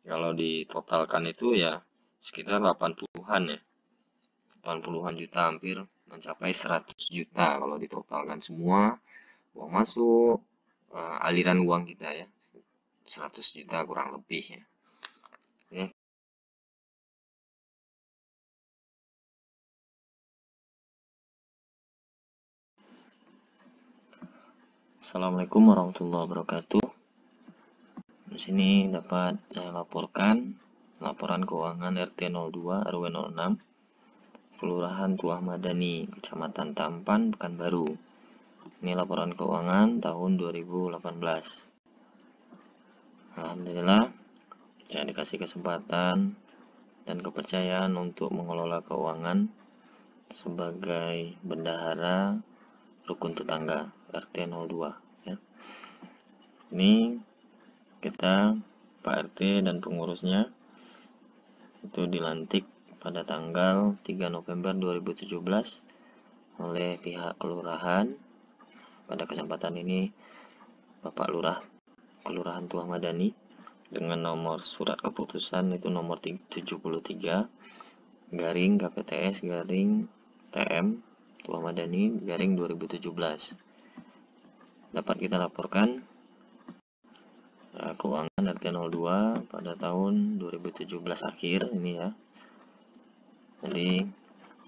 Kalau ditotalkan itu ya sekitar 80-an ya. 80-an juta, hampir mencapai 100 juta kalau ditotalkan semua uang masuk, aliran uang kita ya. 100 juta kurang lebih ya. Oke. Assalamualaikum warahmatullahi wabarakatuh. Di sini dapat saya laporkan laporan keuangan RT 02 RW 06 Kelurahan Tuah Madani, Kecamatan Tampan, Pekanbaru. Ini laporan keuangan tahun 2018. Alhamdulillah, saya dikasih kesempatan dan kepercayaan untuk mengelola keuangan sebagai bendahara rukun tetangga RT 02 ya. Ini kita Pak RT dan pengurusnya itu dilantik pada tanggal 3 November 2017 oleh pihak kelurahan. Pada kesempatan ini Bapak Lurah Kelurahan Tuah Madani dengan nomor surat keputusan itu nomor 73 garing KPTS garing TM Tuah Madani garing 2017. Dapat kita laporkan keuangan RT 02 pada tahun 2017 akhir ini ya. Jadi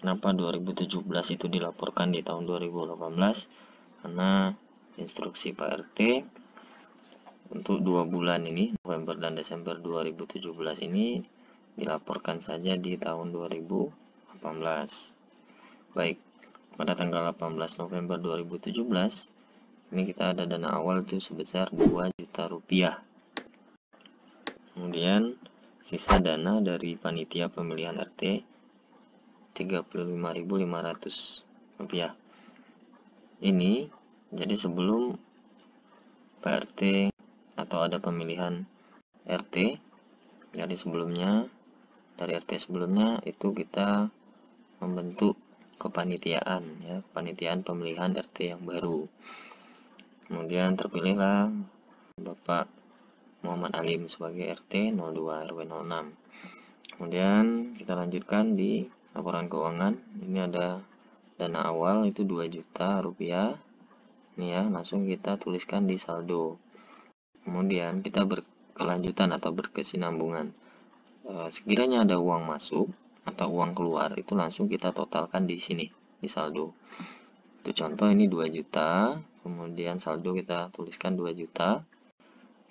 kenapa 2017 itu dilaporkan di tahun 2018? Karena instruksi Pak RT untuk 2 bulan ini, November dan Desember 2017 ini dilaporkan saja di tahun 2018. Baik, pada tanggal 18 November 2017 ini kita ada dana awal itu sebesar 2 juta rupiah. Kemudian sisa dana dari panitia pemilihan RT 35.500 rupiah. Ini jadi sebelum Pak RT atau ada pemilihan RT, jadi sebelumnya dari RT sebelumnya itu kita membentuk kepanitiaan ya, kepanitiaan pemilihan RT yang baru. Kemudian terpilihlah Bapak Muhammad Alim sebagai RT 02 RW 06. Kemudian kita lanjutkan di laporan keuangan. Ini ada dana awal itu 2 juta rupiah. Ini ya, langsung kita tuliskan di saldo. Kemudian kita berkelanjutan atau berkesinambungan. Sekiranya ada uang masuk atau uang keluar itu langsung kita totalkan di sini di saldo. Itu contoh ini 2 juta, kemudian saldo kita tuliskan 2 juta.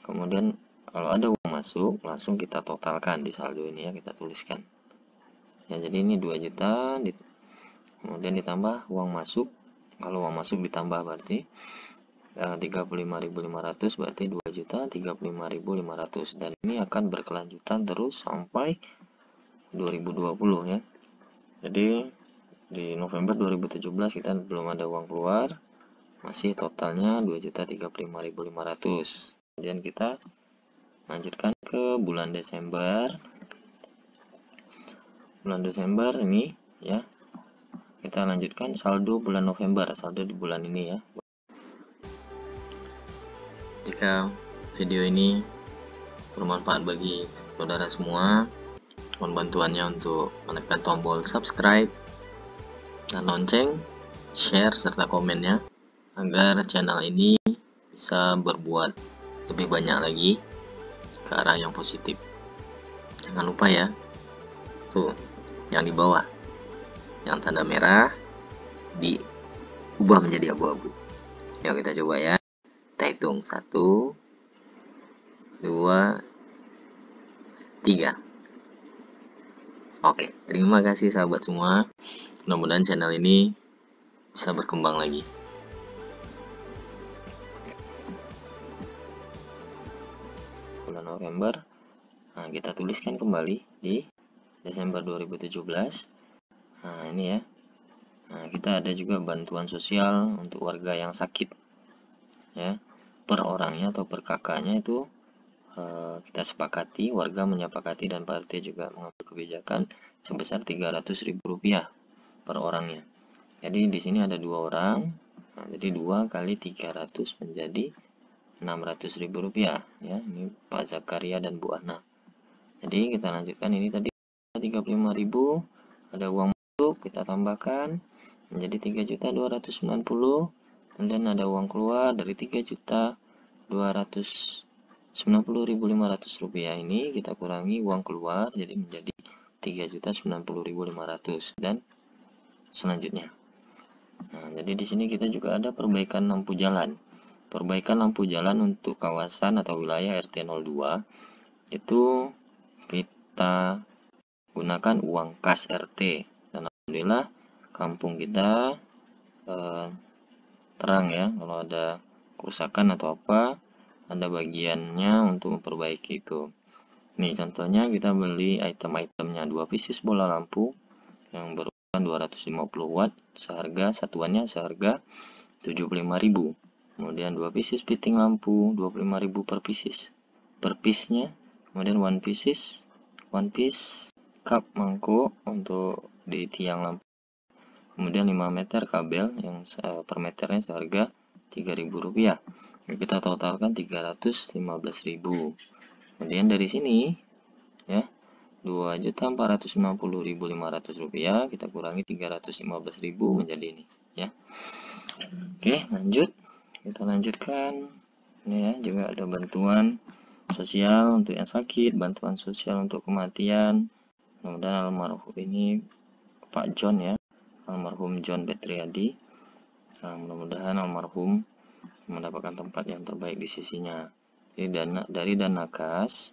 Kemudian kalau ada uang masuk langsung kita totalkan di saldo ini ya, kita tuliskan. Ya, jadi ini 2 juta kemudian ditambah uang masuk. Kalau uang masuk ditambah berarti 35.500 berarti 2 juta 35.500, dan ini akan berkelanjutan terus sampai 2020 ya. Jadi di November 2017 kita belum ada uang keluar, masih totalnya 2.035.500. Kemudian kita lanjutkan ke bulan Desember. Bulan Desember ini ya, kita lanjutkan saldo bulan November, saldo di bulan ini ya. Jika video ini bermanfaat bagi saudara semua, mohon bantuannya untuk menekan tombol subscribe dan lonceng, share serta komennya agar channel ini bisa berbuat lebih banyak lagi ke arah yang positif. Jangan lupa ya, tuh yang di bawah yang tanda merah diubah menjadi abu-abu. Yuk kita coba ya. Kita hitung 1, 2, 3. Oke, terima kasih sahabat semua. Mudah-mudahan channel ini bisa berkembang lagi. Bulan November, nah kita tuliskan kembali di Desember 2017. Nah ini ya. Nah, kita ada juga bantuan sosial untuk warga yang sakit ya, per orangnya atau per kakaknya itu kita sepakati, warga menyepakati dan Pak RT juga mengambil kebijakan sebesar 300.000 rupiah per orangnya. Jadi di sini ada 2 orang, nah, jadi 2 kali 300 menjadi 600.000 rupiah ya. Ini Pak Zakaria dan Bu Ana. Jadi kita lanjutkan, ini tadi 35.000, ada uang masuk kita tambahkan menjadi 3.290.000, kemudian ada uang keluar dari 3.290.500 rupiah, ini kita kurangi uang keluar jadi menjadi 3.090.500 dan selanjutnya. Nah, jadi di sini kita juga ada perbaikan lampu jalan. Perbaikan lampu jalan untuk kawasan atau wilayah RT 02 itu kita gunakan uang kas RT, dan alhamdulillah kampung kita terang ya. Kalau ada kerusakan atau apa, ada bagiannya untuk memperbaiki itu. Nih contohnya kita beli item-itemnya, 2 pieces bola lampu yang berukuran 250 watt, satuannya seharga 75.000. Kemudian 2 pieces fitting lampu 25.000 per piece-nya. Kemudian one piece cup mangkuk untuk di tiang lampu. Kemudian 5 meter kabel yang per meternya seharga 3.000 rupiah. Kita totalkan 315.000. Kemudian dari sini ya 2.460.500 rupiah kita kurangi 315.000 menjadi ini ya. Oke, lanjut. Kita lanjutkan. Ini ya, juga ada bantuan sosial untuk yang sakit, bantuan sosial untuk kematian. Mudah-mudahan almarhum ini Pak John ya, almarhum John Petriadi. Nah, mudah-mudahan almarhum mendapatkan tempat yang terbaik di sisinya. Jadi dari dana kas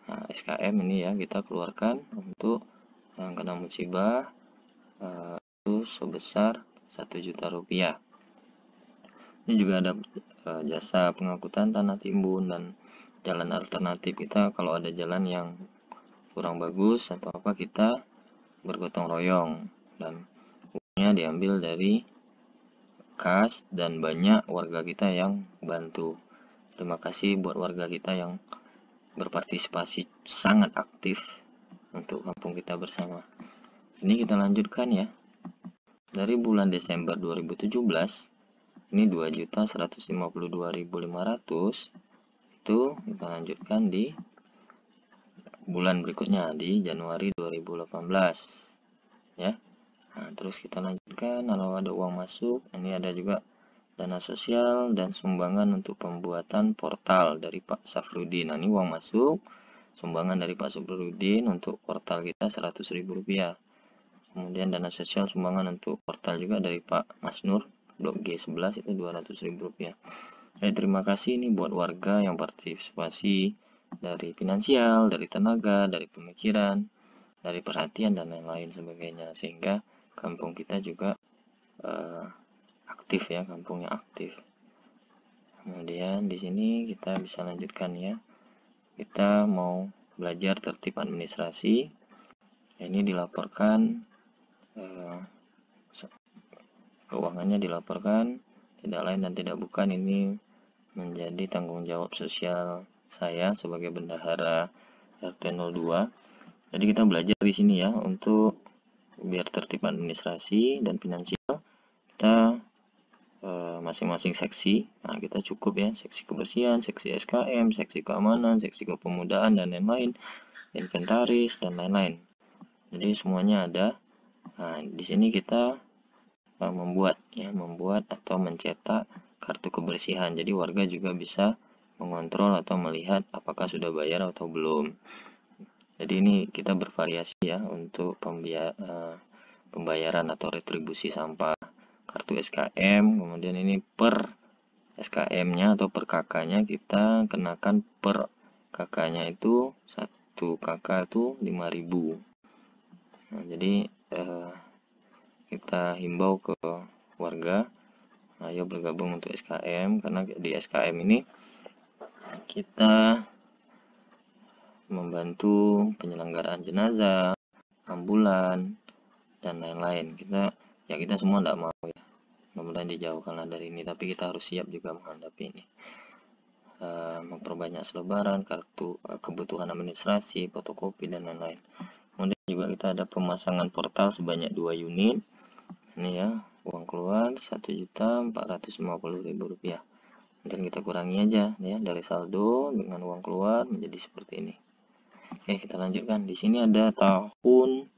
SKM ini ya kita keluarkan untuk yang kena musibah itu sebesar 1 juta rupiah. Ini juga ada jasa pengangkutan tanah timbun dan jalan alternatif. Kita kalau ada jalan yang kurang bagus atau apa, kita bergotong royong dan uangnya diambil dari kas dan banyak warga kita yang bantu. Terima kasih buat warga kita yang berpartisipasi sangat aktif untuk kampung kita bersama. Ini kita lanjutkan ya. Dari bulan Desember 2017 ini 2.152.500, itu kita lanjutkan di bulan berikutnya di Januari 2018 ya. Nah, terus kita lanjutkan kalau ada uang masuk. Ini ada juga dana sosial dan sumbangan untuk pembuatan portal dari Pak Safrudin. Nah, ini uang masuk, sumbangan dari Pak Safrudin untuk portal kita 100.000 rupiah. Kemudian dana sosial sumbangan untuk portal juga dari Pak Mas Nur, blok G11 itu 200.000 rupiah. Terima kasih ini buat warga yang partisipasi dari finansial, dari tenaga, dari pemikiran, dari perhatian dan lain-lain sebagainya, sehingga kampung kita juga aktif ya, kampungnya aktif. Kemudian di sini kita bisa lanjutkan ya. Kita mau belajar tertib administrasi. Ini dilaporkan keuangannya dilaporkan, tidak lain dan tidak bukan ini menjadi tanggung jawab sosial saya sebagai bendahara RT 02. Jadi kita belajar di sini ya untuk biar tertib administrasi dan finansial. Kita masing-masing seksi. Nah, kita cukup ya, seksi kebersihan, seksi SKM, seksi keamanan, seksi kepemudaan dan lain-lain, inventaris dan lain-lain. Jadi semuanya ada. Nah, di sini kita membuat atau mencetak kartu kebersihan. Jadi warga juga bisa mengontrol atau melihat apakah sudah bayar atau belum. Jadi ini kita bervariasi ya untuk pembayaran atau retribusi sampah. Kartu SKM, kemudian ini per SKM-nya atau per KK-nya kita kenakan per KK-nya itu 1 KK itu 5.000. Nah, jadi kita himbau ke warga, ayo bergabung untuk SKM, karena di SKM ini kita membantu penyelenggaraan jenazah, ambulan dan lain-lain. Kita semua tidak mau ya, mudah-mudahan dijauhkanlah dari ini, tapi kita harus siap juga menghadapi ini. Memperbanyak selebaran, kartu kebutuhan administrasi, fotokopi dan lain-lain. Kemudian juga kita ada pemasangan portal sebanyak 2 unit. Ini ya, uang keluar 1.450.000 rupiah. Dan kita kurangi aja ya dari saldo dengan uang keluar menjadi seperti ini. Oke, kita lanjutkan. Di sini ada tahun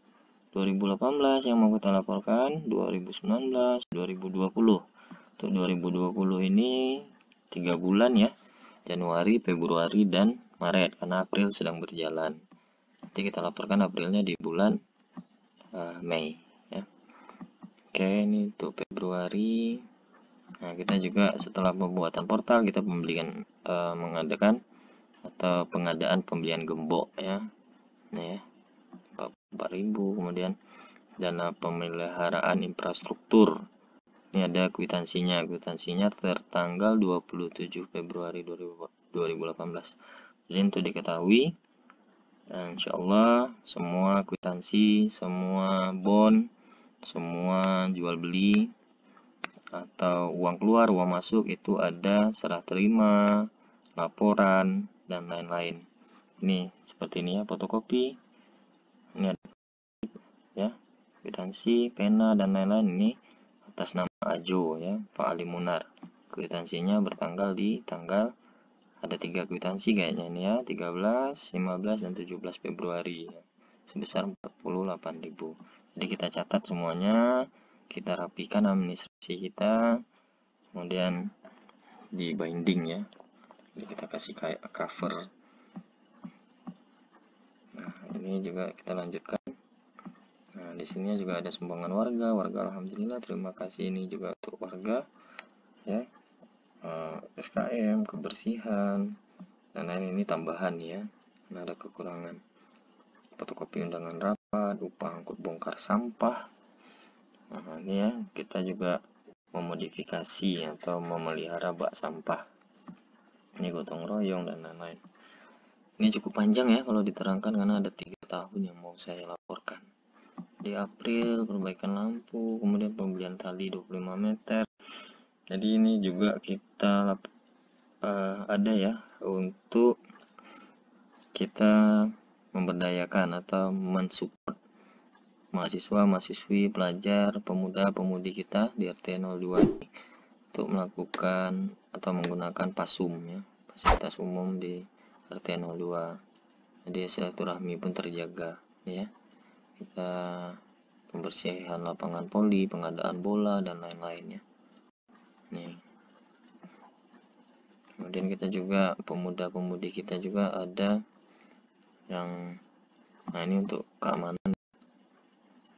2018 yang mau kita laporkan, 2019, 2020. Untuk 2020 ini 3 bulan ya, Januari, Februari, dan Maret, karena April sedang berjalan. Nanti kita laporkan Aprilnya di bulan Mei ya. Oke, ini untuk Februari. Nah, kita juga setelah pembuatan portal, kita mengadakan atau pengadaan pembelian gembok ya. Nah ya, 4.000, kemudian dana pemeliharaan infrastruktur. Ini ada kwitansinya tertanggal 27 Februari 2018. Jadi untuk diketahui, insya Allah semua kwitansi, semua bond, semua jual beli atau uang keluar, uang masuk itu ada serah terima, laporan, dan lain-lain. Ini seperti ini ya, fotokopi. Ini ada ya, kwitansi, pena, dan lain-lain. Ini atas nama Ajo ya, Pak Ali Munar. Kwitansinya bertanggal di tanggal, ada 3 kwitansi kayaknya ini ya, 13, 15, dan 17 Februari ya, sebesar 48.000. Jadi kita catat semuanya, kita rapikan administrasi kita, kemudian di binding ya. Jadi kita kasih kayak cover. Nah, ini juga kita lanjutkan. Nah, di sini juga ada sumbangan warga alhamdulillah, terima kasih. Ini juga untuk warga ya, SKM, kebersihan, dan lain. Ini tambahan ya, nah, ada kekurangan. Fotokopi undangan rapat, upah angkut bongkar sampah. Nah, ini ya, kita juga memodifikasi atau memelihara bak sampah. Ini gotong royong dan lain-lain. Ini cukup panjang ya kalau diterangkan, karena ada 3 tahun yang mau saya laporkan. Di April perbaikan lampu, kemudian pembelian tali 25 meter. Jadi ini juga kita ada ya, untuk kita memberdayakan atau mensupport mahasiswa, mahasiswi, pelajar, pemuda, pemudi kita di RT 02 ini untuk melakukan atau menggunakan PASUM ya, fasilitas umum di RT 02. Jadi silaturahmi pun terjaga ya. Kita pembersihan lapangan voli, pengadaan bola, dan lain-lainnya. Nih. Kemudian kita juga pemuda-pemudi kita juga ada yang, nah ini untuk keamanan.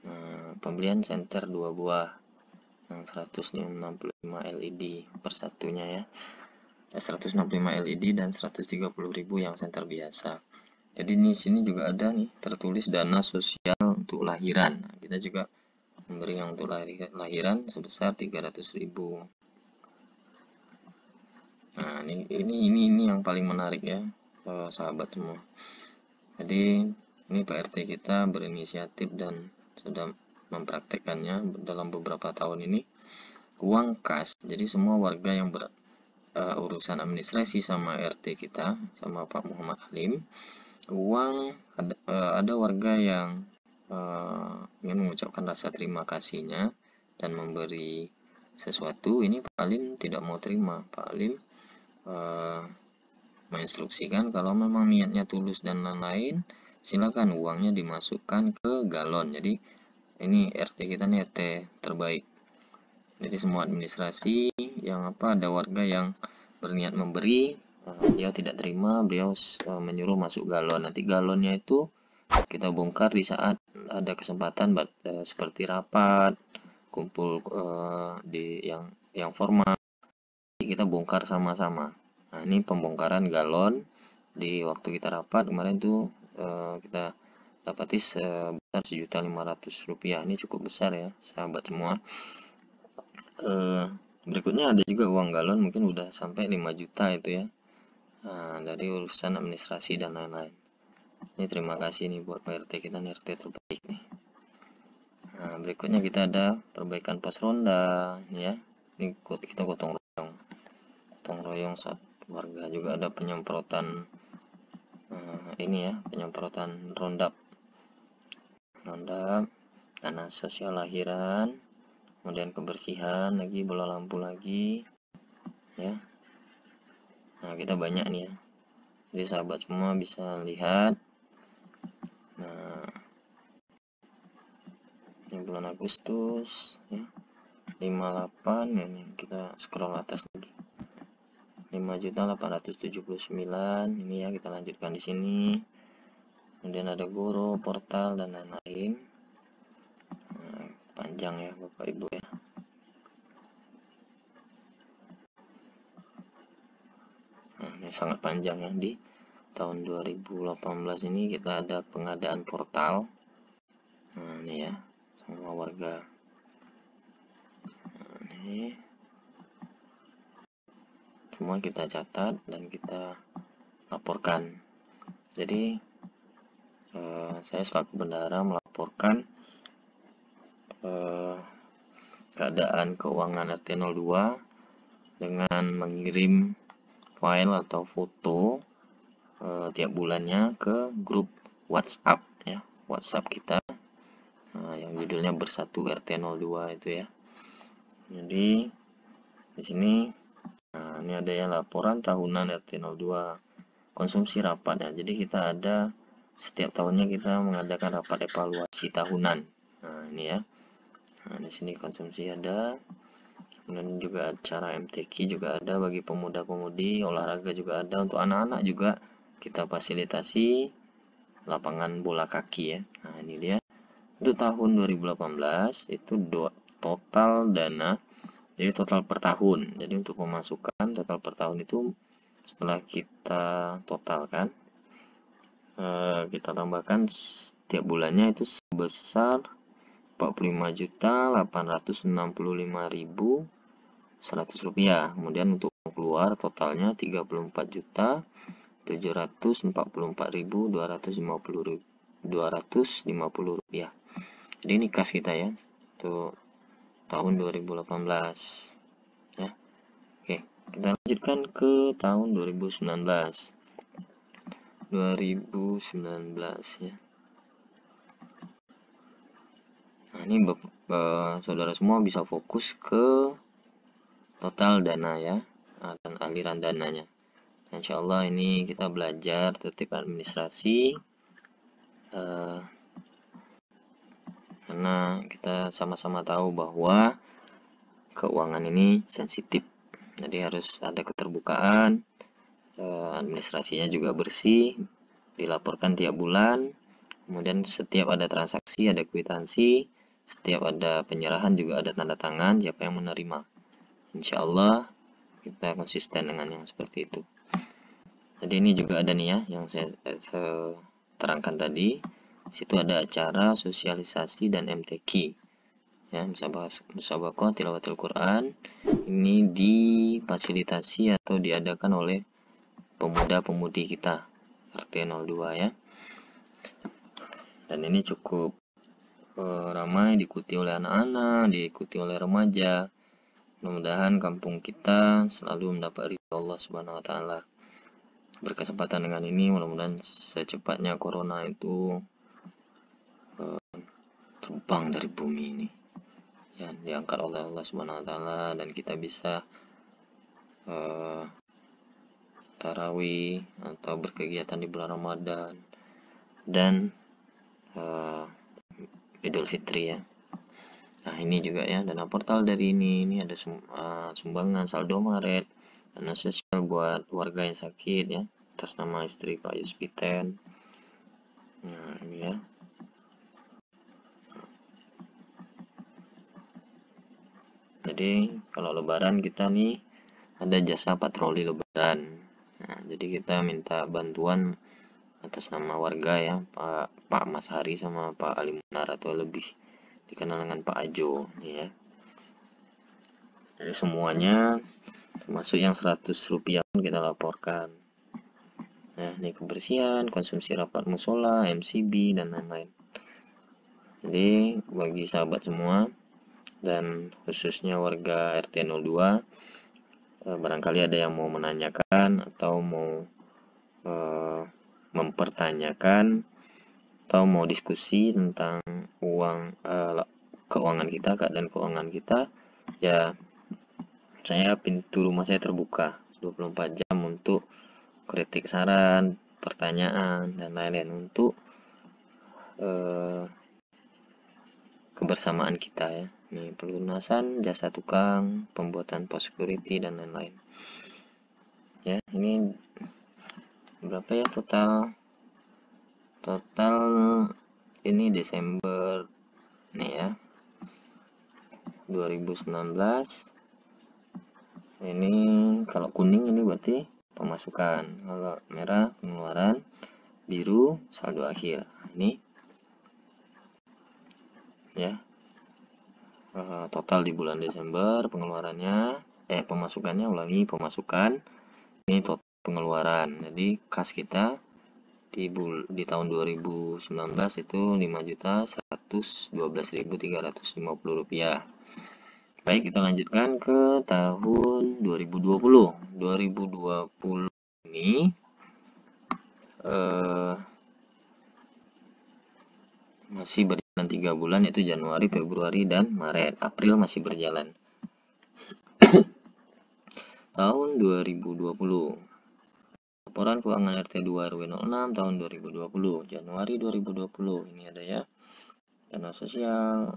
Nah, pembelian senter 2 buah yang 165 LED per satunya ya. 165 LED dan 130.000 yang senter biasa. Jadi di sini juga ada nih tertulis dana sosial untuk lahiran. Nah, kita juga memberi yang untuk lahiran sebesar 300.000. Nah, ini yang paling menarik ya, sahabat semua. Jadi ini Pak RT kita berinisiatif dan sudah mempraktekannya dalam beberapa tahun ini. Uang kas, jadi semua warga yang urusan administrasi sama RT kita, sama Pak Muhammad Halim, uang ada warga yang ingin mengucapkan rasa terima kasihnya dan memberi sesuatu. Ini Pak Halim tidak mau terima. Pak Halim menginstruksikan kalau memang niatnya tulus dan lain-lain, silakan uangnya dimasukkan ke galon. Jadi ini RT kita nih RT terbaik. Jadi semua administrasi yang ada warga yang berniat memberi, beliau tidak terima, beliau menyuruh masuk galon. Nanti galonnya itu kita bongkar di saat ada kesempatan seperti rapat, kumpul di yang formal. Jadi kita bongkar sama-sama. Nah, ini pembongkaran galon di waktu kita rapat kemarin tuh kita dapati sebesar Rp1.500.000. Ini cukup besar ya, sahabat semua. Berikutnya ada juga uang galon mungkin udah sampai 5 juta itu ya. Nah, dari urusan administrasi dan lain-lain. Ini terima kasih nih buat Pak RT kita, RT terbaik nih. Nah, berikutnya kita ada perbaikan pos ronda ya. Ini kita gotong royong saat warga. Juga ada penyemprotan ini ya, penyemprotan rondap, dana sosial lahiran, kemudian kebersihan lagi, bola lampu lagi ya. Nah, kita banyak nih ya. Jadi sahabat semua bisa lihat bulan Agustus ya, 58 ya, ini kita scroll atas lagi, 5.879 ini ya, kita lanjutkan di sini. Kemudian ada guru, portal, dan lain-lain. Nah, panjang ya Bapak Ibu ya. Nah, ini sangat panjang ya. Di tahun 2018 ini kita ada pengadaan portal. Nah, ini ya, semua warga. Nah, ini semua kita catat dan kita laporkan. Jadi saya selaku bendahara melaporkan keadaan keuangan RT 02 dengan mengirim file atau foto tiap bulannya ke grup WhatsApp ya, WhatsApp kita yang judulnya Bersatu RT 02 itu ya. Jadi di sini ini ada ya, laporan tahunan RT 02 konsumsi rapat ya. Jadi kita ada setiap tahunnya kita mengadakan rapat evaluasi tahunan. Nah, ini ya. Nah, di sini konsumsi ada. Kemudian juga acara MTQ juga ada bagi pemuda-pemudi, olahraga juga ada, untuk anak-anak juga kita fasilitasi lapangan bola kaki ya. Nah, ini dia. Untuk tahun 2018 itu total dana, jadi total per tahun. Jadi untuk pemasukan total per tahun itu setelah kita totalkan, kita tambahkan setiap bulannya itu sebesar 45.865.100 rupiah. Kemudian untuk keluar totalnya 34.744.250 rupiah. Jadi ini kas kita ya untuk tahun 2018 ya. Oke, kita lanjutkan ke tahun 2019 ya. Nah, ini saudara semua bisa fokus ke total dana ya, dan aliran dananya. Insya Allah ini kita belajar tertib administrasi, karena kita sama-sama tahu bahwa keuangan ini sensitif. Jadi harus ada keterbukaan, administrasinya juga bersih, dilaporkan tiap bulan. Kemudian setiap ada transaksi ada kwitansi, setiap ada penyerahan juga ada tanda tangan siapa yang menerima. Insya Allah kita konsisten dengan yang seperti itu. Jadi ini juga ada nih ya yang saya terangkan tadi. Situ ada acara sosialisasi dan MTQ ya, musabaqah tilawatul Quran. Ini difasilitasi atau diadakan oleh pemuda-pemudi kita RT 02 ya. Dan ini cukup ramai diikuti oleh anak-anak, diikuti oleh remaja. Mudah-mudahan kampung kita selalu mendapat ridho Allah Subhanahu wa taala. Berkesempatan dengan ini mudah-mudahan secepatnya corona itu terbang dari bumi ini ya, diangkat oleh Allah Subhanahu wa taala, dan kita bisa tarawih atau berkegiatan di bulan Ramadan dan Idul Fitri ya. Nah, ini juga ya dana portal dari ini ada sumbangan saldo Maret, dana sosial buat warga yang sakit ya atas nama istri Pak Yuspiten. Nah, ini ya. Jadi kalau lebaran kita nih ada jasa patroli lebaran. Nah, jadi kita minta bantuan atas nama warga ya, Pak Mas Hari sama Pak Ali Munar, atau lebih dikenal dengan Pak Ajo ya. Jadi semuanya termasuk yang 100 rupiah pun kita laporkan. Nah, ini kebersihan, konsumsi rapat musola, MCB, dan lain-lain. Jadi bagi sahabat semua dan khususnya warga RT 02, barangkali ada yang mau menanyakan atau mau mempertanyakan atau mau diskusi tentang keuangan kita, keadaan keuangan kita ya, pintu rumah saya terbuka 24 jam untuk kritik, saran, pertanyaan, dan lain-lain untuk kebersamaan kita ya. Ini pelunasan jasa tukang, pembuatan post security dan lain-lain. Ya, ini berapa ya total ini Desember nih ya, 2019. Ini kalau kuning ini berarti pemasukan, kalau merah pengeluaran, biru saldo akhir. Ini ya total di bulan Desember pengeluarannya, pemasukannya, ulangi, pemasukan, ini total pengeluaran. Jadi kas kita di tahun 2019 itu 5.112.350 rupiah. Baik, kita lanjutkan ke tahun 2020. 2020 ini masih berjalan 3 bulan, yaitu Januari, Februari, dan Maret. April masih berjalan. Tahun 2020. Laporan keuangan RT 2 RW 06 tahun 2020. Januari 2020. Ini ada ya. Dana sosial,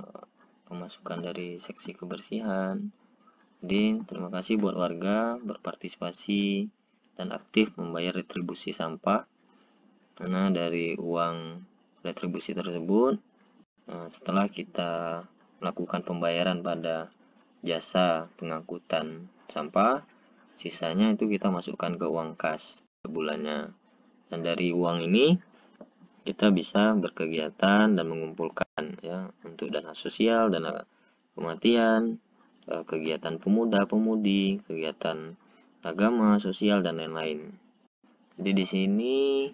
pemasukan dari seksi kebersihan. Jadi terima kasih buat warga berpartisipasi dan aktif membayar retribusi sampah, karena dari uang retribusi tersebut, setelah kita melakukan pembayaran pada jasa pengangkutan sampah, sisanya itu kita masukkan ke uang kas bulannya, dan dari uang ini kita bisa berkegiatan dan mengumpulkan ya untuk dana sosial, dana kematian, kegiatan pemuda-pemudi, kegiatan agama, sosial, dan lain-lain. Jadi di sini,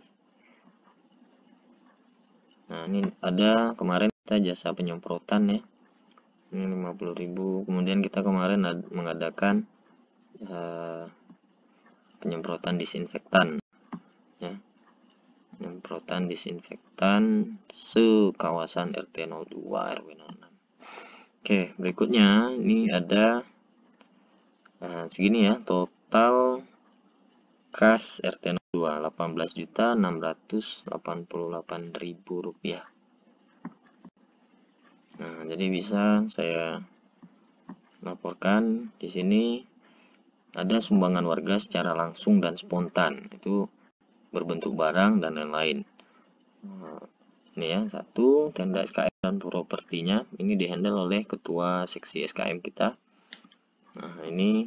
nah ini ada kemarin kita jasa penyemprotan ya, ini 50.000. Kemudian kita kemarin mengadakan penyemprotan disinfektan ya, penyemprotan disinfektan sekawasan RT 02 RW 06. Oke, berikutnya ini ada segini ya, total kas RT 02 18.688.000 rupiah. Nah, jadi bisa saya laporkan di sini ada sumbangan warga secara langsung dan spontan, itu berbentuk barang dan lain-lain. Ini ya, satu, tenda SKM dan propertinya ini dihandle oleh ketua seksi SKM kita. Nah, ini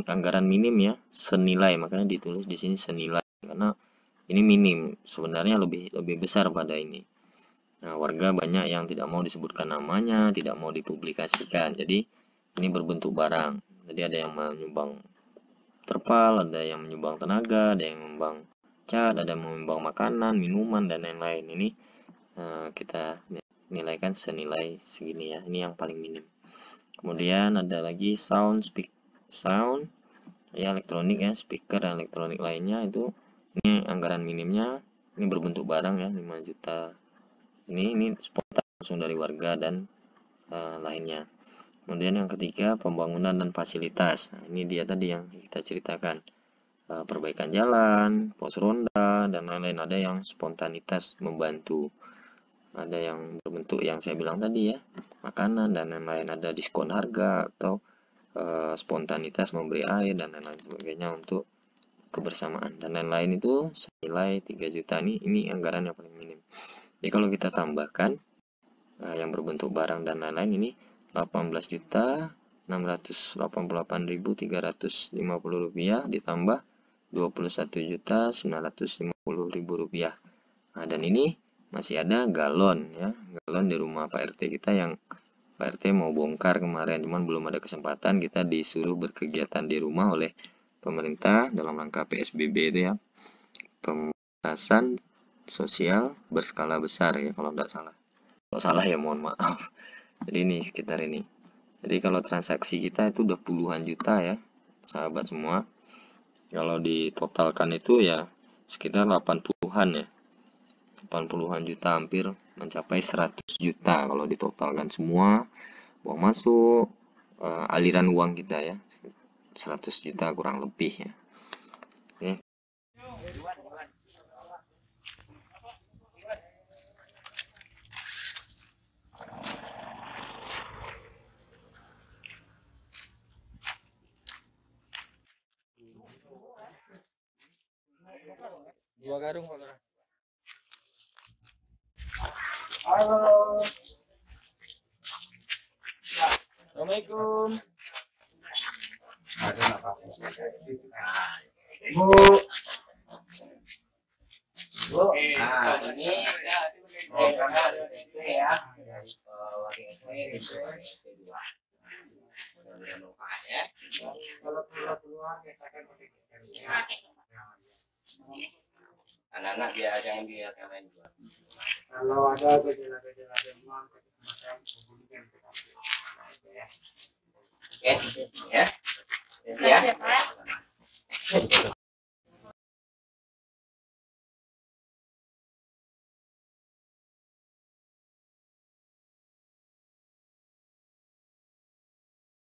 anggaran minim ya, senilai, makanya ditulis di sini senilai karena ini minim, sebenarnya lebih besar pada ini. Nah, warga banyak yang tidak mau disebutkan namanya, tidak mau dipublikasikan. Jadi ini berbentuk barang. Jadi ada yang menyumbang terpal, ada yang menyumbang tenaga, ada yang menyumbang cat, ada yang menyumbang makanan, minuman, dan lain-lain. Ini kita nilaikan senilai segini ya. Ini yang paling minim. Kemudian ada lagi sound ya, elektronik ya, speaker dan elektronik lainnya, itu ini anggaran minimnya, ini berbentuk barang ya, 5 juta. Ini spontan langsung dari warga dan lainnya. Kemudian yang ketiga, pembangunan dan fasilitas. Nah, ini dia tadi yang kita ceritakan, perbaikan jalan, pos ronda, dan lain-lain. Ada yang spontanitas membantu, ada yang berbentuk yang saya bilang tadi ya, makanan dan lain-lain, ada diskon harga atau spontanitas memberi air dan lain-lain sebagainya untuk kebersamaan dan lain-lain. Itu senilai 3 juta. Ini anggaran yang paling minim. Jadi kalau kita tambahkan yang berbentuk barang dan lain-lain, ini 18.688.350 rupiah ditambah 21.950.000 rupiah. Nah, dan ini masih ada galon ya, galon di rumah Pak RT kita yang Pak RT mau bongkar kemarin, cuman belum ada kesempatan. Kita disuruh berkegiatan di rumah oleh pemerintah dalam rangka PSBB itu ya, pembatasan sosial berskala besar ya, kalau tidak salah. Kalau salah ya mohon maaf. Jadi ini sekitar ini. Jadi kalau transaksi kita itu udah puluhan juta ya, sahabat semua. Kalau ditotalkan itu ya sekitar 80-an ya. 80-an juta, hampir mencapai 100 juta kalau ditotalkan semua uang masuk, aliran uang kita ya, 100 juta kurang lebih ya. Oke. 2 karung Pak Lurah. Halo. Assalamualaikum. Bu. Bu. Nah, ini ya. Kalau keluar biasakan pakai anak-anak dia jangan dia kalian juga. Kalau ada gejala-gejala demam semacam hubungi ya. Oke, ya. Ya, Pak.